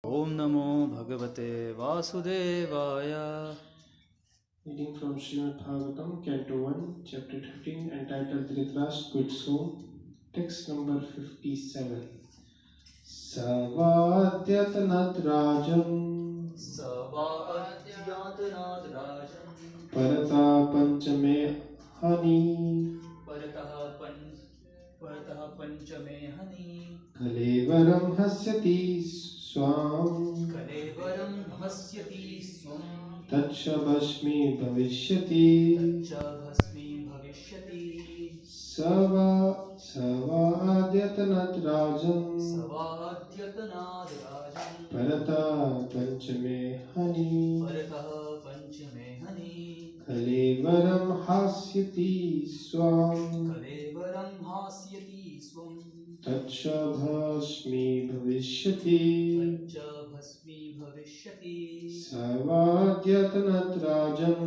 Om Namo Bhagavate Vasudevaya. Reading from Srimad Bhagavatam, Canto 1, Chapter 15, entitled Dhritarashtra Quits Home, text number 57. Savadyatnat Rajan Parata Panchame Hani Kalevaram Hasyati Swam Tatchabhasmi Bhavishyati Savadyatnat Rajan Parata Panchame Hani Kalevaram Hasyati Swam Tatchabhasmi Bhavishyati Savadyatnat Rajan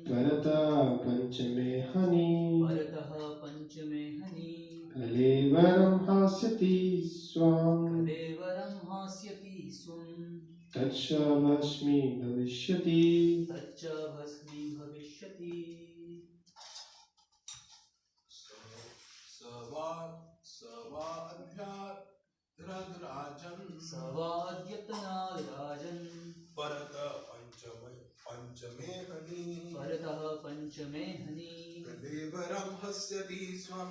Parata Panchame Hani Kalevaram Hasyati Swam Tatchabhasmi Bhavishyati Savadyatnarajan Paratah Panchame Hani Kalevaram Hasyati Swam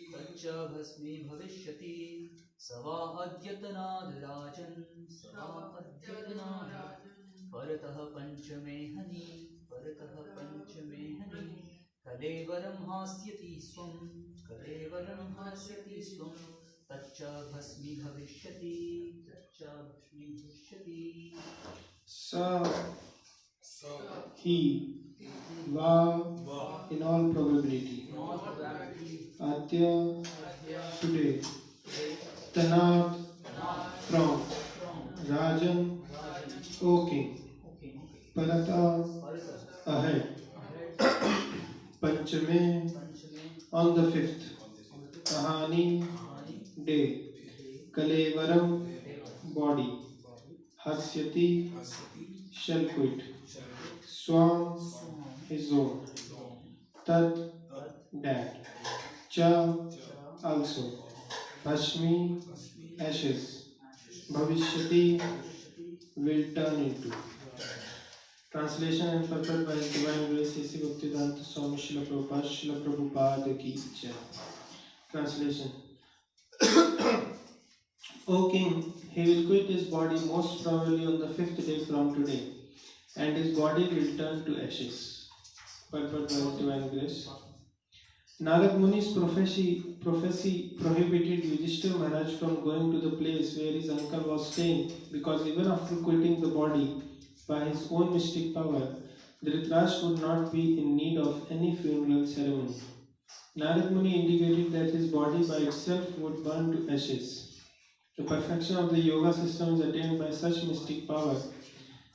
Taccha Bhasmi Bhavishyati Savadyatnarajan Paratah Panchame Hani Kalevaram Hasyati Swam Taccha Bhasmi Bhavishyati Sa He Va in all probability Adya today Tanat from Rajan O king Parata ahead Panchame on the fifth Ahani day Kalevaram body Hasyati shall quit Swam his own Tat that Cha also Bhashmi ashes Bhavishyati will turn into. Translation and purport by His Divine Grace C.C. Bhaktivedanta Swami Srila Prabhupada Srila Prabhupada Ki Jai. Translation. O King, he will quit his body most probably on the fifth day from today, and his body will turn to ashes. Purport by His Divine Grace. Narad Muni's prophecy prohibited Yudhishthira Maharaj from going to the place where his uncle was staying, because even after quitting the body by his own mystic power, Dhritarashtra would not be in need of any funeral ceremony. Narad Muni indicated that his body by itself would burn to ashes. The perfection of the yoga system is attained by such mystic power.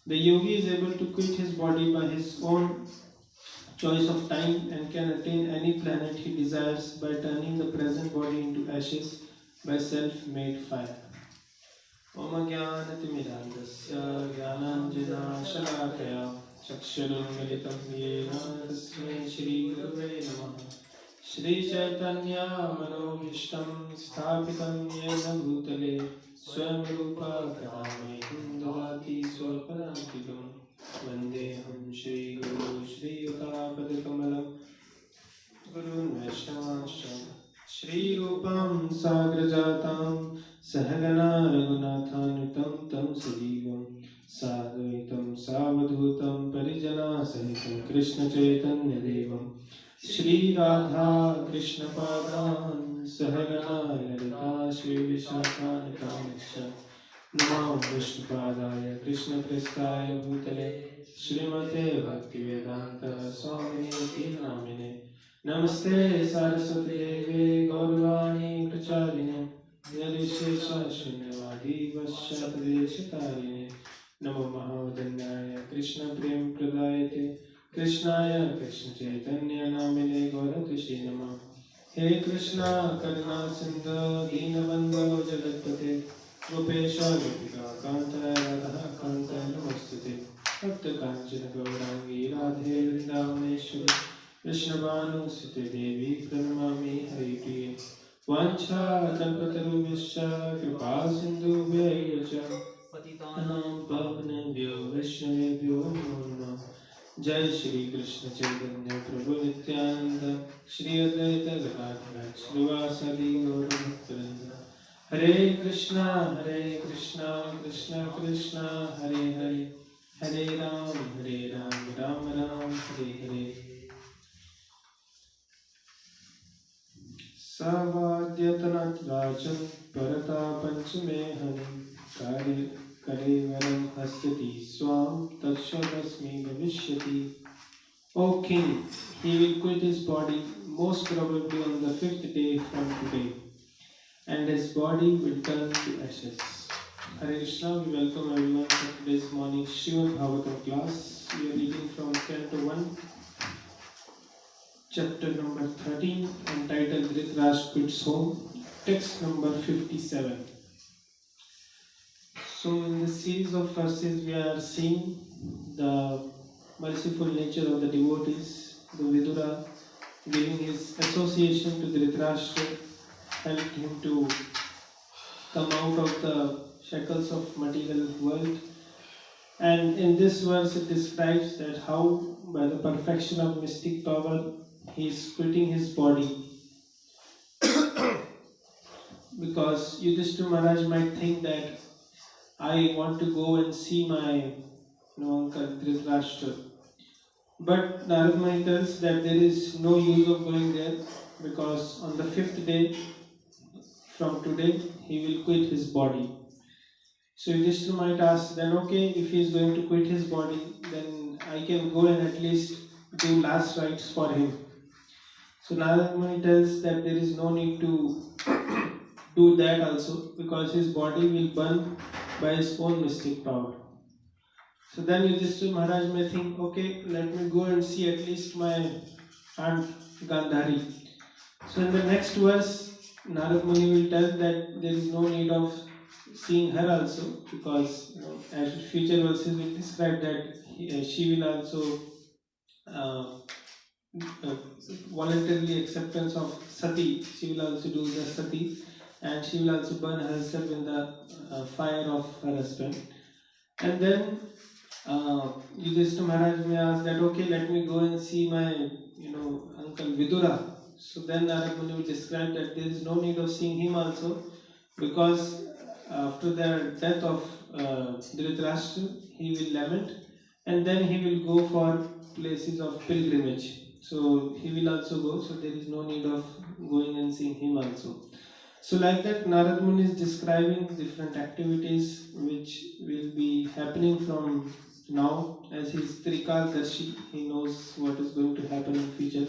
The yogi is able to quit his body by his own choice of time and can attain any planet he desires by turning the present body into ashes by self-made fire. Om Jnanatimirandasya Jnananjana Shalakaya Chakshurunmilitam Yena Tasmai Shri Gurave Namaha Shri Chaitanya Manobhishtam Sthapitam Yena Bhutale Swayam Rupa Kadameham Dadati Swapadantikam Vandeham Shri Guru Shri Yutamapadakamala Gurun Vaishnavascha Shri Rupam Sagrajatam Sahagana Raghunathanutam Tam Sajivam Sadvaitam Savadhutam Parijana Sahitam Krishna Chaitanya Devam Shri Radha Krishna Padan Sahagana Lalita Shri Vishakhanikanisha Namo Vishnupadaya Krishna Prestaya Bhutale Srimate Bhaktivedanta Swamini Namine Namaste Saraswati Devi Gaurvani Pracharine Nirvishesha Shunyavadi Vashyatadeshatarine Namo Mahavadanyaya Krishna Prem Pradayate Krishnaya Krishna Chaitanya Namine Gauratushe Namah He Krishna Karuna Sindhu Deenabandhu Jagatpate Gopesha Gopika Kanta Radha Kanta Namostute Bhakta Kanchana Gaurangi Radhe Vrindavameshwari Krishna Bhanu Sute Devi Pranamami Hari Vancha Kalpatarubhyascha Kripa Sindhu Vyaya Patitanam Pavanebhyo Vaishnavebhyo Namo Namah Jai Shri Krishna Chaitanya Prabhu Nityananda Shri Advaita Gadadhara Srivasadi Gaura Bhaktivinoda Hare Krishna Krishna Krishna Hare Hare Hare Ram Ram Ram Hare Hare Savadyatanat Rajan Parata Panchame Hani Karevaram Hasyati Swam Tatshadasmi Bhavishyati. O king, he will quit his body most probably on the 5th day from today, and his body will turn to ashes. Hare Krishna, we welcome everyone for today's morning Srimad Bhagavatam class. We are reading from Canto 1, chapter number 13, entitled Dhritarashtra Quits Home, text number 57. So, in this series of verses, we are seeing the merciful nature of the devotees, the Vidura giving his association to Dhritarashtra helped him to come out of the shackles of material world. And in this verse it describes that how by the perfection of mystic power he is quitting his body. Because Yudhishthira Maharaj might think that I want to go and see my uncle Dhritarashtra. But Narad Muni tells that there is no use of going there because on the 5th day from today he will quit his body. So Yudhishthira might ask then, okay, if he is going to quit his body, then I can go and at least do last rites for him. So Narad Muni tells that there is no need to do that also because his body will burn by his own mystic power. So then Yudhishthira Maharaj may think, okay, let me go and see at least my aunt Gandhari. So in the next verse, Narad Muni will tell that there is no need of seeing her also because as future verses will describe that she will also voluntarily acceptance of sati. She will also do the sati and she will also burn herself in the fire of her husband. And then Yudhishthira Maharaj may ask that, okay, let me go and see my uncle Vidura. So then Narad Muni will describe that there is no need of seeing him also because after the death of Dhritarashtra, he will lament and then he will go for places of pilgrimage. So he will also go, so there is no need of going and seeing him also. So like that, Narad Muni is describing different activities which will be happening from now, as he is Trikaldarshi, he knows what is going to happen in future.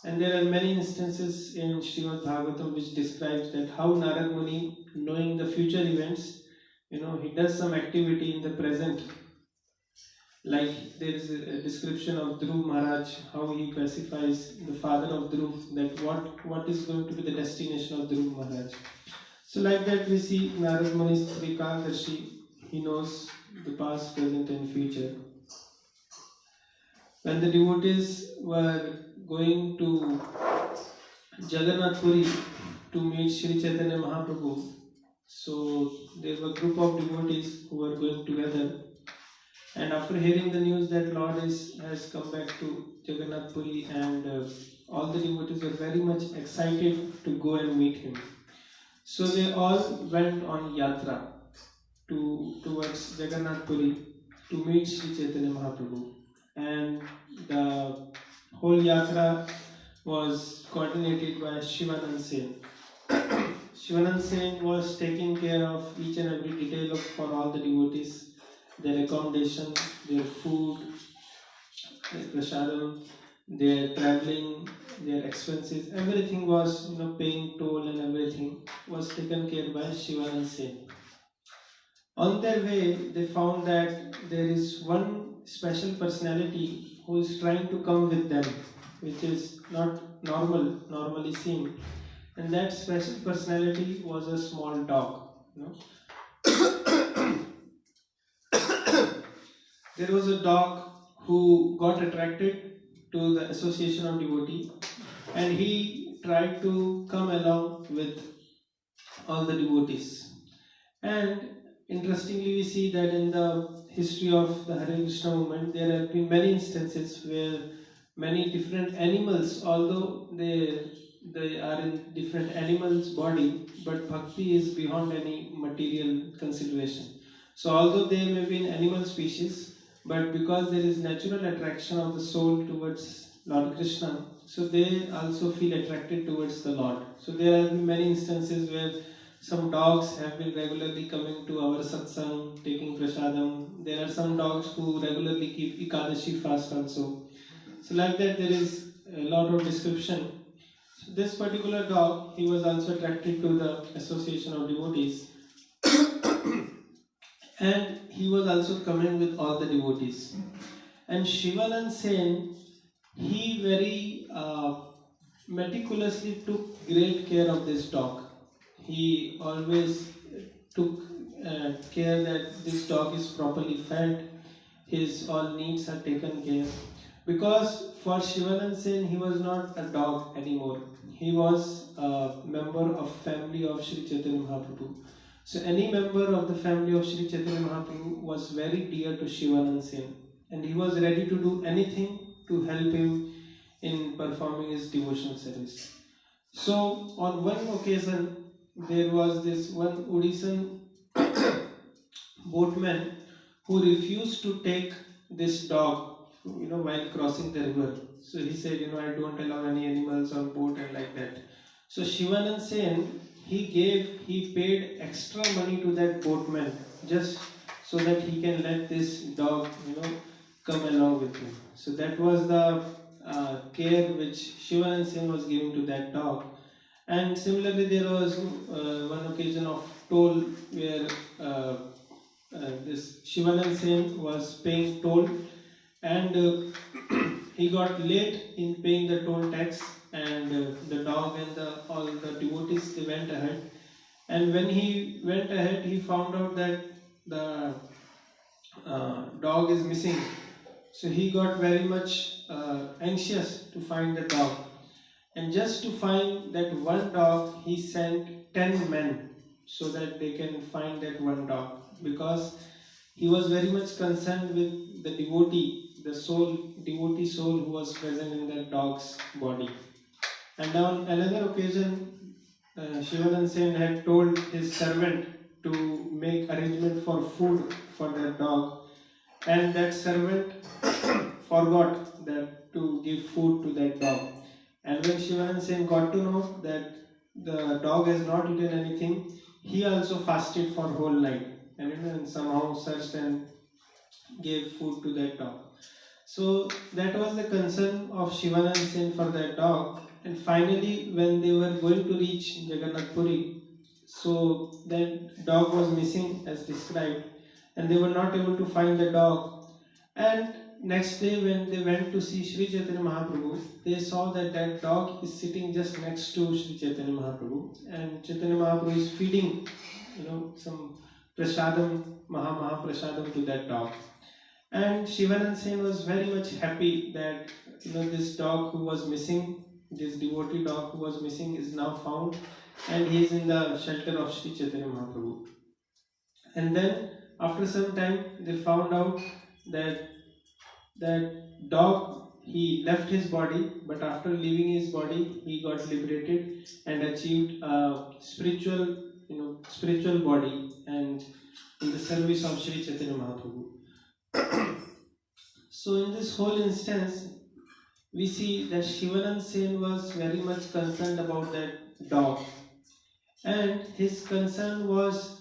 And there are many instances in Srimad Bhagavatam which describes that how Narad Muni, knowing the future events, he does some activity in the present. Like there is a description of Dhruv Maharaj, how he pacifies the father of Dhruv, that what is going to be the destination of Dhruv Maharaj. So like that we see Narad Muni's Trikaldarshi, he knows the past, present and future. When the devotees were going to Jagannath Puri to meet Sri Chaitanya Mahaprabhu, so there were a group of devotees who were going together. And after hearing the news that Lord has come back to Jagannath Puri and all the devotees were very much excited to go and meet him. So they all went on yatra towards Jagannath Puri to meet Sri Chaitanya Mahaprabhu. And the whole yatra was coordinated by Shivanand Sen. Shivanand Sen was taking care of each and every detail for all the devotees. Their accommodation, their food, their prasadam, their traveling, their expenses, everything was paying toll and everything was taken care by Shivanand Sen. On their way, they found that there is one special personality who is trying to come with them, which is not normally seen. And that special personality was a small dog. There was a dog who got attracted to the association of devotee, and he tried to come along with all the devotees. And interestingly, we see that in the history of the Hare Krishna movement, there have been many instances where many different animals, although they are in different animals' body, but bhakti is beyond any material consideration. So, although they may be in animal species, but because there is natural attraction of the soul towards Lord Krishna, so they also feel attracted towards the Lord. So, there have been many instances where some dogs have been regularly coming to our satsang, taking prasadam. There are some dogs who regularly keep Ekadashi fast also. So like that there is a lot of description. So this particular dog, he was also attracted to the association of devotees. And he was also coming with all the devotees. And Shivanand Sen, he very meticulously took great care of this dog. He always took care that this dog is properly fed, his all needs are taken care. Because for Shivanand Sen, he was not a dog anymore. He was a member of family of Sri Chaitanya Mahaprabhu. So any member of the family of Sri Chaitanya Mahaprabhu was very dear to Shivanand Sen, and he was ready to do anything to help him in performing his devotional service. So on one occasion, there was this one Odishan boatman who refused to take this dog, while crossing the river. So he said, I don't allow any animals on boat and like that. So Shivanand Sen, he paid extra money to that boatman just so that he can let this dog, come along with him. So that was the care which Shivanand Sen was giving to that dog. And similarly, there was one occasion of toll where this Shivanand Sen was paying toll, and he got late in paying the toll tax, and the dog and all the devotees, they went ahead. And when he went ahead, he found out that the dog is missing. So he got very much anxious to find the dog. And just to find that one dog, he sent 10 men so that they can find that one dog. Because he was very much concerned with the devotee, the devotee soul who was present in that dog's body. And on another occasion, Shivanand Sen had told his servant to make arrangement for food for that dog. And that servant forgot that to give food to that dog. And when Shivanand Sen got to know that the dog has not eaten anything, he also fasted for whole night, and somehow searched and gave food to that dog. So that was the concern of Shivanand Sen for that dog. And finally, when they were going to reach Jagannath Puri, so that dog was missing as described, and they were not able to find the dog. And next day, when they went to see Sri Chaitanya Mahaprabhu, they saw that that dog is sitting just next to Sri Chaitanya Mahaprabhu, and Chaitanya Mahaprabhu is feeding, some prasadam, Maha prasadam to that dog. And Shivanand Sen was very much happy that this dog who was missing, this devotee dog who was missing, is now found, and he is in the shelter of Sri Chaitanya Mahaprabhu. And then after some time, they found out that that dog, he left his body, but after leaving his body, he got liberated and achieved a spiritual body, and in the service of Sri Chaitanya Mahaprabhu. So in this whole instance, we see that Shivanand Sen was very much concerned about that dog, and his concern was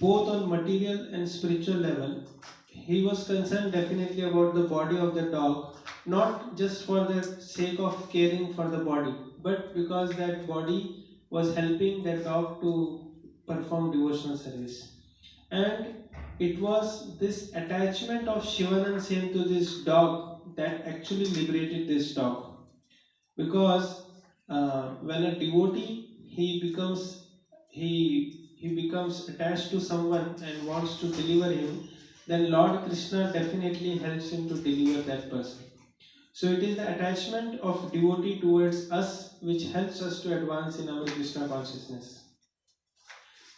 both on material and spiritual level. He was concerned definitely about the body of the dog, not just for the sake of caring for the body, but because that body was helping that dog to perform devotional service. And it was this attachment of Shivanand Sen to this dog that actually liberated this dog. because when a devotee he becomes attached to someone and wants to deliver him, then Lord Krishna definitely helps him to deliver that person. So it is the attachment of devotee towards us which helps us to advance in our Krishna consciousness.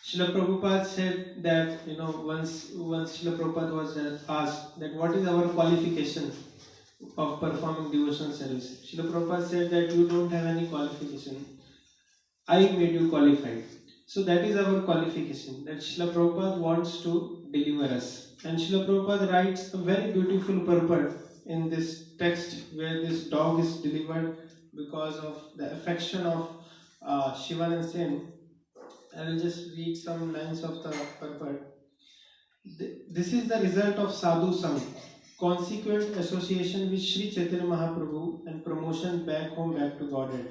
Srila Prabhupada said that, once Srila Prabhupada was asked that what is our qualification of performing devotional service. Srila Prabhupada said that you don't have any qualification. I made you qualified. So that is our qualification, that Srila Prabhupada wants to deliver us. And Srila Prabhupada writes a very beautiful purport in this text where this dog is delivered because of the affection of Shivanand Sen. I will just read some lines of the purport. This is the result of sadhu sang, consequent association with Sri Chaitanya Mahaprabhu and promotion back home, back to Godhead.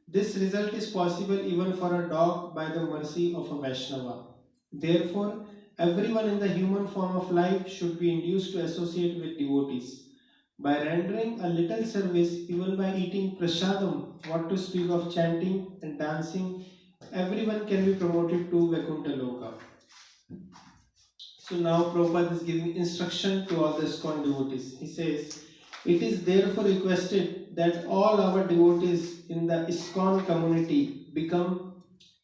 This result is possible even for a dog by the mercy of a Vaishnava. Therefore, everyone in the human form of life should be induced to associate with devotees. By rendering a little service, even by eating prasadam, what to speak of chanting and dancing, everyone can be promoted to Vaikuntha Loka. So now Prabhupada is giving instruction to all the ISKCON devotees. He says, it is therefore requested that all our devotees in the ISKCON community become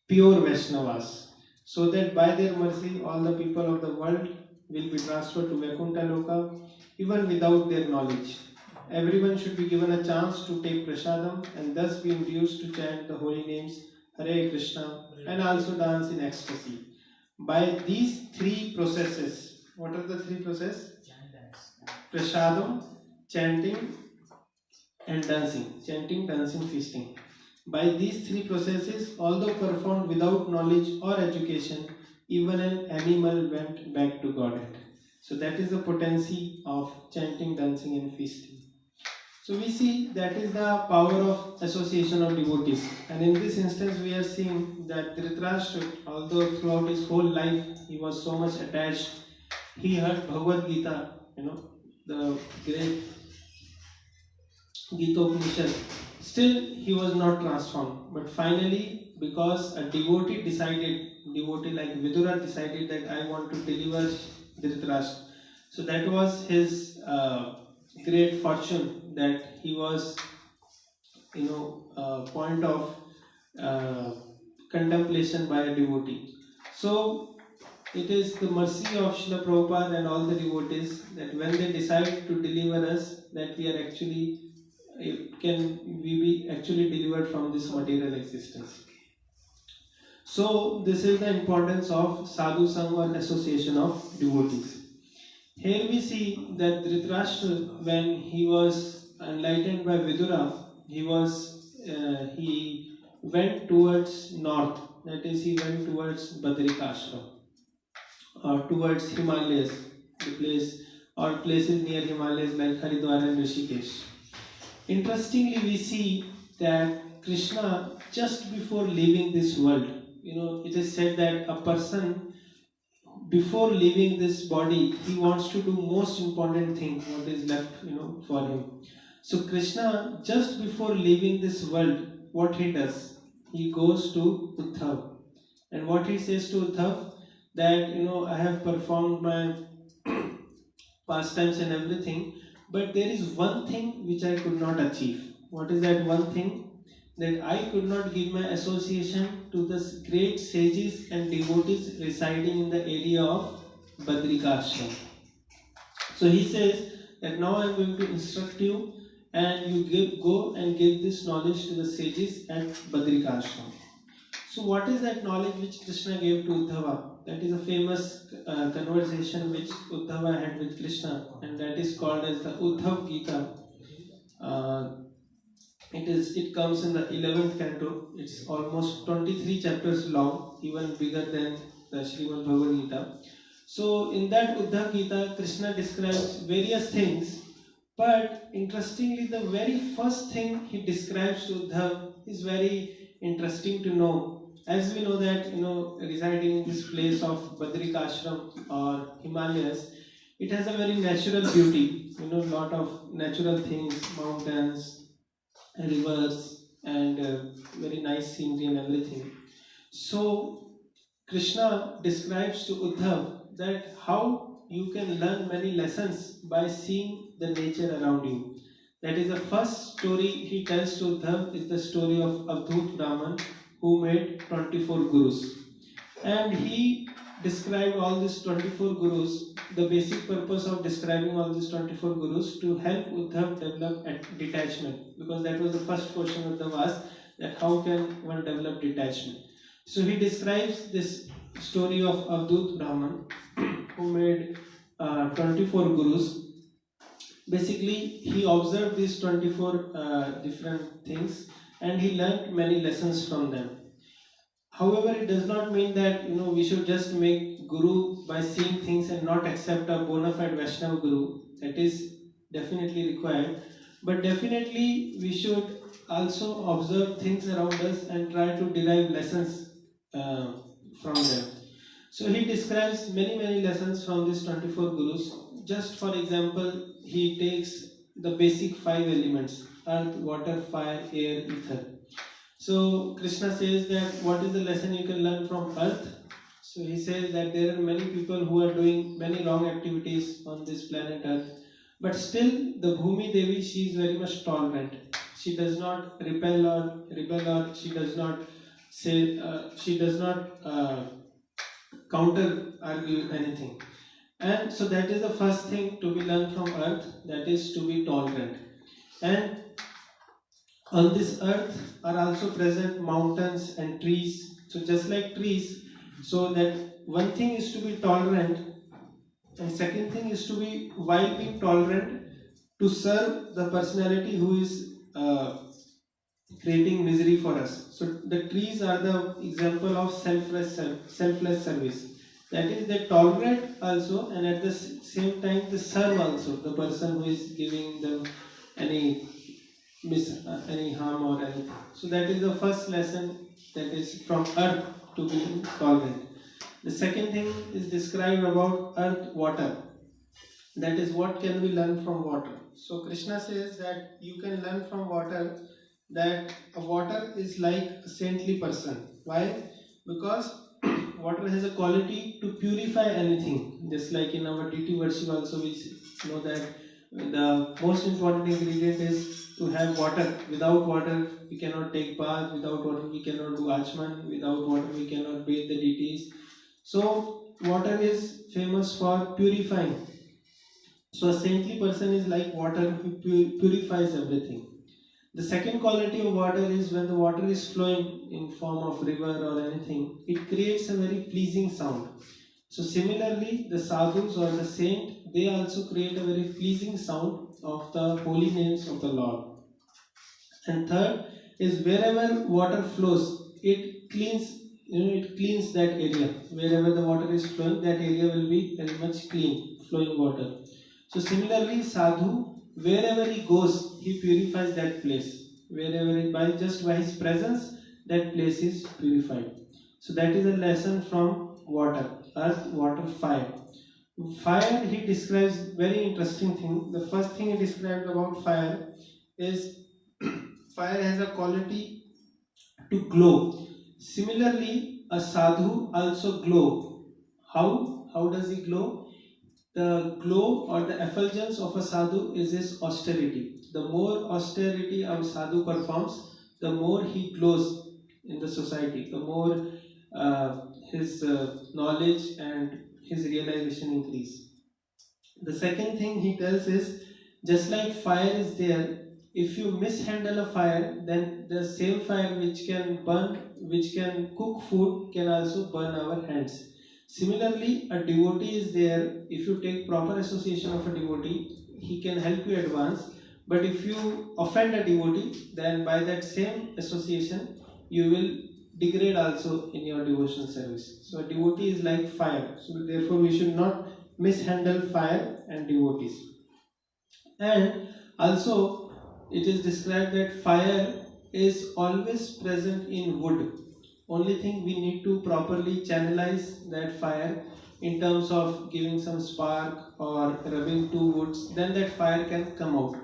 pure Vaishnavas, so that by their mercy all the people of the world will be transferred to Vaikuntha Loka even without their knowledge. Everyone should be given a chance to take prasadam and thus be induced to chant the holy names Hare Krishna and also dance in ecstasy. By these three processes, what are the three processes? Prasadam, chanting and dancing. Chanting, dancing, feasting. By these three processes, although performed without knowledge or education, even an animal went back to Godhead. So that is the potency of chanting, dancing and feasting. So we see that is the power of association of devotees. And in this instance we are seeing that Dhritarashtra, although throughout his whole life he was so much attached, he heard Bhagavad Gita, the great Gita Upanishad. Still he was not transformed. But finally, because a devotee like Vidura decided that I want to deliver Dhritarashtra. So that was his great fortune, that he was point of contemplation by a devotee. So it is the mercy of Srila Prabhupada and all the devotees that when they decide to deliver us, that we are actually be actually delivered from this material existence. So this is the importance of sadhu sangha or association of devotees. Here we see that Dhritarashtra, when he was enlightened by Vidura, he went towards north. That is, he went towards Badrikashram or towards Himalayas, the place or places near Himalayas like Haridwar and Rishikesh. Interestingly, we see that Krishna, just before leaving this world, it is said that a person before leaving this body, he wants to do most important thing what is left for him. So Krishna, just before leaving this world, what he does, he goes to Uddhav, and what he says to Uddhav, that I have performed my pastimes and everything, but there is one thing which I could not achieve. What is that one thing? That I could not give my association to the great sages and devotees residing in the area of Badrikashram. So he says that now I am going to instruct you, and you go and give this knowledge to the sages at Badrikashram. So what is that knowledge which Krishna gave to Uddhava? That is a famous conversation which Uddhava had with Krishna, and that is called as the Uddhav Gita. It comes in the 11th canto. It's almost 23 chapters long, even bigger than the Srimad Bhagavatam Gita. So in that Uddhav Gita, Krishna describes various things, but interestingly, the very first thing he describes to Uddhav is very interesting to know. As we know that, residing in this place of Badrikashram or Himalayas, it has a very natural beauty, lot of natural things, mountains, rivers and very nice scenery and everything. So Krishna describes to Uddhav that how you can learn many lessons by seeing the nature around you. That is the first story he tells to Uddhav is the story of Avdut Brahman who made 24 gurus. And he described all these 24 gurus, the basic purpose of describing all these 24 gurus to help Uddhav develop detachment, because that was the first question Uddhav asked, that how can one develop detachment. So he describes this story of Avdut Brahman who made 24 gurus. Basically, he observed these 24 different things and he learned many lessons from them. However, it does not mean that we should just make guru by seeing things and not accept a bona fide Vaishnava guru. That is definitely required. But definitely we should also observe things around us and try to derive lessons from them. So he describes many lessons from these 24 gurus. Just for example, he takes the basic 5 elements: earth, water, fire, air, ether. So Krishna says that what is the lesson you can learn from earth? So he says that there are many people who are doing many wrong activities on this planet earth, but still the Bhumi Devi, she is very much tolerant. She does not rebel or she does not say she does not counter argue anything. And so that is the first thing to be learned from earth, that is to be tolerant. And on this earth are also present mountains and trees. So just like trees, so that one thing is to be tolerant, and second thing is to be, while being tolerant, to serve the personality who is creating misery for us. So the trees are the example of selfless service. That is, they tolerate also, and at the same time they serve also the person who is giving them any harm or anything. So that is the first lesson, that is from earth to be tolerant. The second thing is described about earth, water. That is, what can we learn from water? So Krishna says that you can learn from water that a water is like a saintly person. Why? Because water has a quality to purify anything. Just like in our DT worship also we know that the most important ingredient is to have water. Without water we cannot take bath, without water we cannot do achman, without water we cannot bathe the deities. So water is famous for purifying. So a saintly person is like water who purifies everything. The second quality of water is when the water is flowing in form of river or anything, it creates a very pleasing sound. So similarly, the sadhus or the saint, they also create a very pleasing sound of the holy names of the Lord. And third is wherever water flows, it cleans, it cleans that area. Wherever the water is flowing, that area will be very much clean, flowing water. So similarly, sadhu, wherever he goes, he purifies that place. Wherever by his presence, that place is purified. So that is a lesson from water, earth, water, fire. Fire, he describes very interesting thing. The first thing he described about fire is fire has a quality to glow. Similarly, a sadhu also glow. How? How does he glow? The glow or the effulgence of a sadhu is his austerity. The more austerity a sadhu performs, the more he glows in the society, the more his knowledge and his realization increase. The second thing he tells is, just like fire is there, if you mishandle a fire, then the same fire which can burn, which can cook food, can also burn our hands. Similarly, a devotee is there. If you take proper association of a devotee, he can help you advance. But if you offend a devotee, then by that same association, you will degrade also in your devotional service. So a devotee is like fire. So therefore, we should not mishandle fire and devotees. And also, it is described that fire is always present in wood. Only thing, we need to properly channelize that fire in terms of giving some spark or rubbing two woods, then that fire can come out.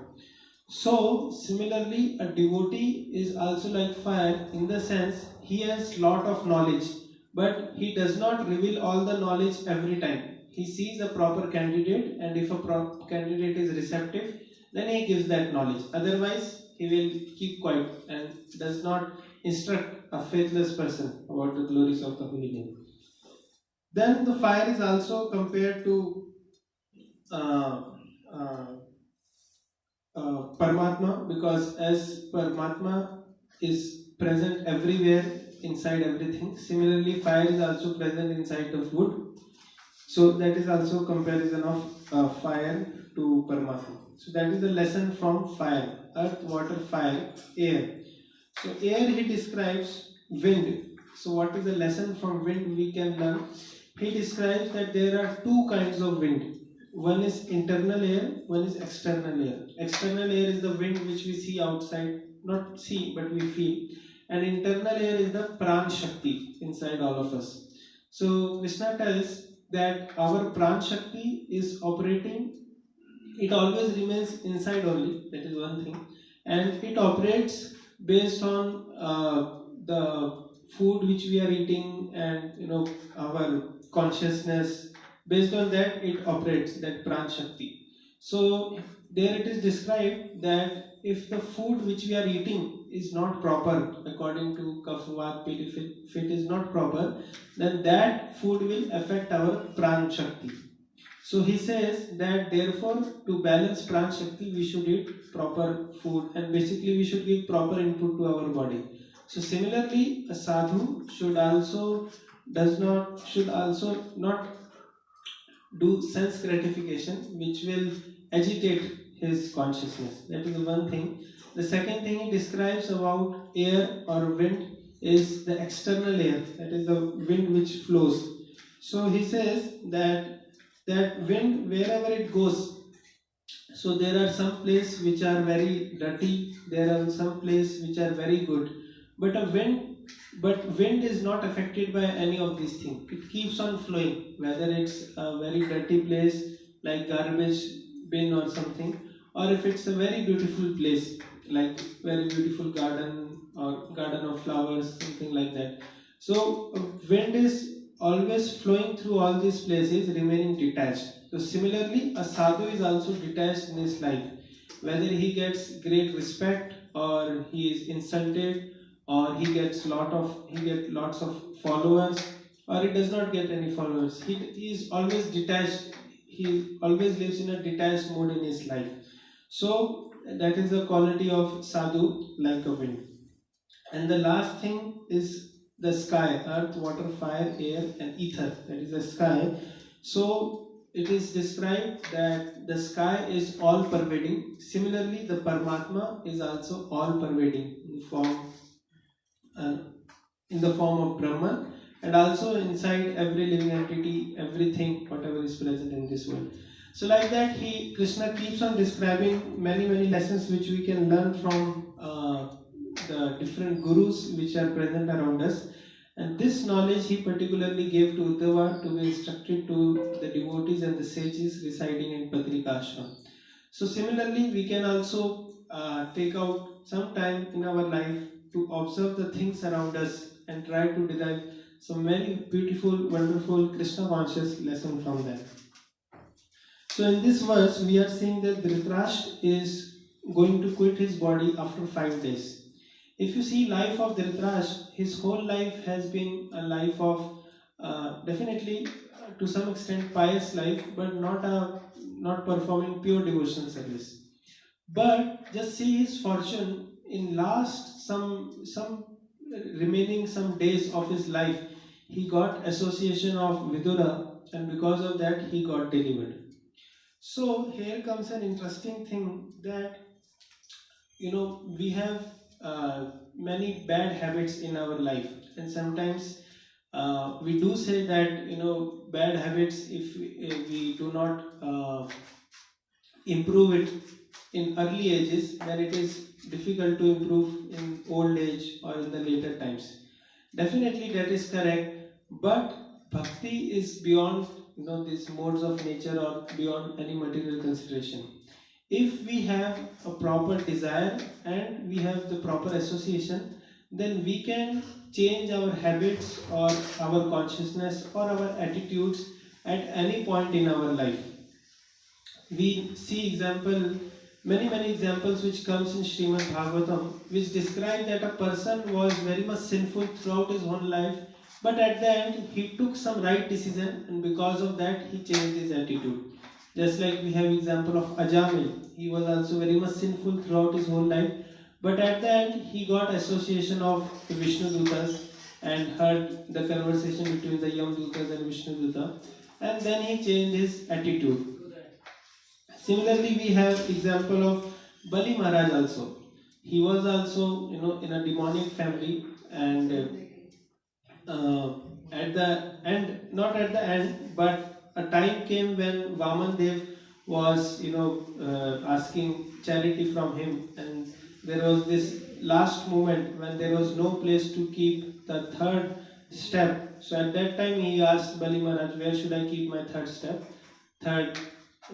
So similarly, a devotee is also like fire in the sense he has lot of knowledge, but he does not reveal all the knowledge every time. He sees a proper candidate, and if a proper candidate is receptive, then he gives that knowledge. Otherwise, he will keep quiet and does not instruct a faithless person about the glories of the holy name. Then the fire is also compared to uh, uh, Paramatma, because as Paramatma is present everywhere inside everything, similarly fire is also present inside of wood. So that is also comparison of fire to Paramatma. So that is the lesson from fire: earth, water, fire, air. So air he describes wind. So what is the lesson from wind we can learn? He describes that there are two kinds of wind. One is internal air, one is external air. External air is the wind which we see outside, not see but we feel. And internal air is the pran shakti inside all of us. So Krishna tells that our pran shakti is operating, it always remains inside only, that is one thing, and it operates based on the food which we are eating, and our consciousness. Based on that it operates, that pran shakti. So there it is described that if the food which we are eating is not proper according to kapha pit, if it is not proper, then that food will affect our pran shakti. So he says that therefore to balance pran shakti we should eat proper food, and basically we should give proper input to our body. So similarly a sadhu should also not do sense gratification which will agitate his consciousness. That is the one thing. The second thing he describes about air or wind is the external air, that is the wind which flows. So he says that wind wherever it goes, so there are some places which are very dirty, there are some places which are very good, but wind is not affected by any of these things. It keeps on flowing, whether it's a very dirty place like garbage bin or something, or if it's a very beautiful place like very beautiful garden or garden of flowers, something like that. So wind is always flowing through all these places, remaining detached. So similarly, a sadhu is also detached in his life. Whether he gets great respect, or he is insulted, or he gets lots of followers, or he does not get any followers. He is always detached. He always lives in a detached mode in his life. So that is the quality of sadhu, like a wind. And the last thing is the sky: earth, water, fire, air, and ether. That is the sky. So it is described that the sky is all pervading. Similarly, the Paramatma is also all pervading uh, in the form of Brahman, and also inside every living entity, everything, whatever is present in this world. So like that, Krishna keeps on describing many lessons which we can learn from the different gurus which are present around us. And this knowledge he particularly gave to Uddhava to be instructed to the devotees and the sages residing in Patrika Ashram. So similarly, we can also take out some time in our life to observe the things around us and try to derive some very beautiful, wonderful Krishna conscious lesson from them. So in this verse, we are seeing that Dhritarashtra is going to quit his body after 5 days. If you see life of Dhritarashtra, his whole life has been a life of definitely to some extent pious life, but not performing pure devotional service. But just see his fortune in last some remaining some days of his life, he got association of Vidura, and because of that he got delivered. So here comes an interesting thing, that we have many bad habits in our life, and sometimes we do say that bad habits, if we do not improve it in early ages, then it is difficult to improve in old age or in the later times. Definitely that is correct, but bhakti is beyond these modes of nature or beyond any material consideration. if we have a proper desire and we have the proper association, then we can change our habits or our consciousness or our attitudes at any point in our life. We see many examples which comes in Srimad Bhagavatam, which describe that a person was very much sinful throughout his whole life, but at the end he took some right decision, and because of that he changed his attitude. Just like we have example of Ajamil, he was also very much sinful throughout his whole life, but at the end he got association of the Vishnu Dutas and heard the conversation between the Yam Dutas and Vishnu Duta, and then he changed his attitude. Similarly, we have example of Bali Maharaj also. He was also, in a demonic family, and at the end, not at the end, but a time came when Vaman Dev was, asking charity from him, and there was this last moment when there was no place to keep the third step. So at that time, he asked Bali Maharaj, "Where should I keep my third step?" Third.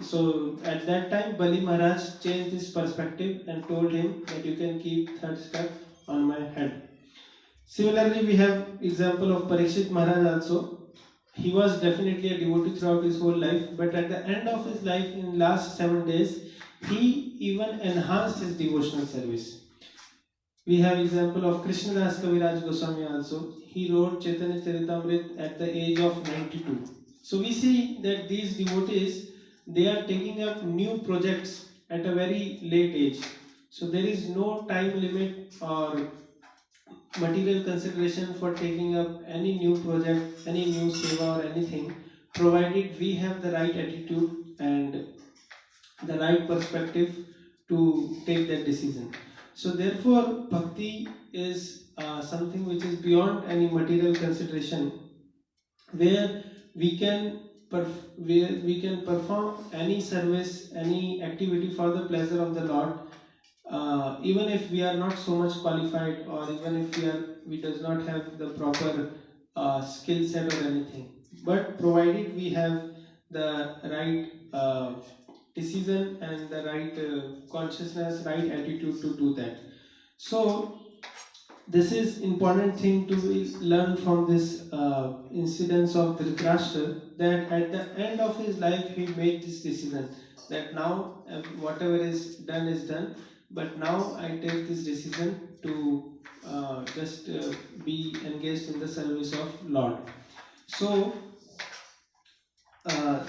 So at that time, Bali Maharaj changed his perspective and told him that you can keep third step on my head. Similarly, we have example of Parikshit Maharaj also. He was definitely a devotee throughout his whole life, but at the end of his life, in last 7 days, he even enhanced his devotional service. We have example of Krishnadas Kaviraj Goswami also. He wrote Chaitanya Charitamrita at the age of 92. So we see that these devotees, they are taking up new projects at a very late age. So there is no time limit or material consideration for taking up any new project, any new seva or anything, provided we have the right attitude and the right perspective to take that decision. So therefore, bhakti is something which is beyond any material consideration, where we can perform any service, any activity for the pleasure of the Lord, even if we are not so much qualified, or even if we does not have the proper skill set or anything, but provided we have the right decision and the right consciousness, right attitude to do that. So this is important thing to learn from this incidents of Dhritarashtra, that at the end of his life he made this decision that now whatever is done, but now I take this decision to just be engaged in the service of Lord. So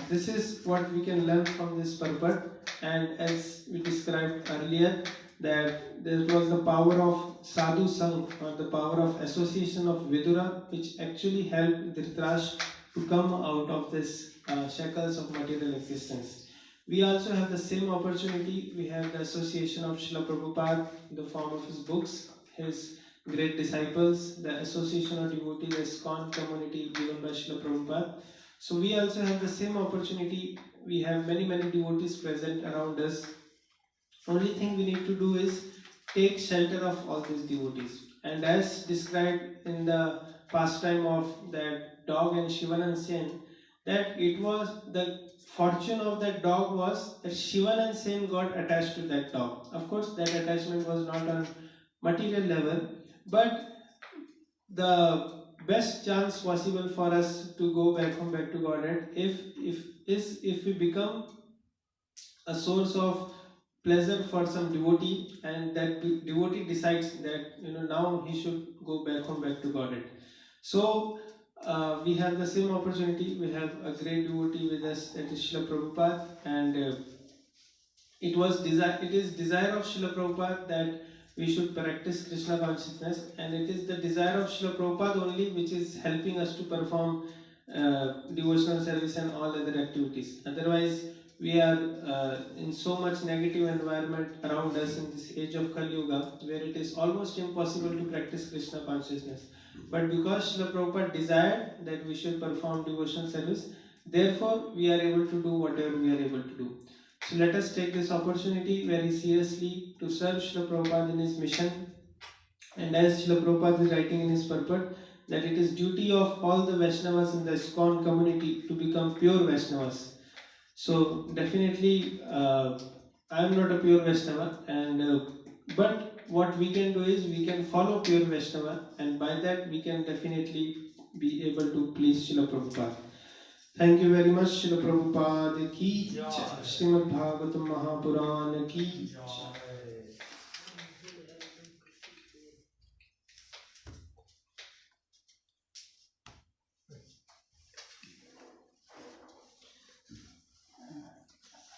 this is what we can learn from this purport, and as we described earlier, that there was the power of sadhu sang, or the power of association of Vidura, which actually helped Dhritarashtra to come out of this shackles of material existence. We also have the same opportunity. We have the association of Srila Prabhupada in the form of his books, his great disciples, the association of devotees, the ISKCON community given by Srila Prabhupada. So we also have the same opportunity. We have many devotees present around us. Only thing we need to do is take shelter of all these devotees. And as described in the pastime of that dog and Shivanand Sen, that it was the fortune of that dog was that Shivanand Sen got attached to that dog. Of course, that attachment was not on material level, but the best chance possible for us to go back to Godhead if we become a source of pleasure for some devotee, and that devotee decides that now he should go back to Godhead. So we have the same opportunity. We have a great devotee with us, that is Srila Prabhupada, and it is desire of Srila Prabhupada that we should practice Krishna consciousness, and it is the desire of Srila Prabhupada only which is helping us to perform devotional service and all other activities. Otherwise, we are in so much negative environment around us in this age of Kali Yuga, where it is almost impossible to practice Krishna consciousness. But because Srila Prabhupada desired that we should perform devotional service, therefore we are able to do whatever we are able to do. So let us take this opportunity very seriously to serve Srila Prabhupada in his mission. And as Srila Prabhupada is writing in his purport, that it is duty of all the Vaishnavas in the ISKCON community to become pure Vaishnavas. So definitely I am not a pure Vaishnava, and but what we can do is we can follow pure Vaishnava, and by that we can definitely be able to please Srila Prabhupada. Thank you very much, Srila Prabhupada ki jai. Srimad Bhagavatam Mahapuran ki jai.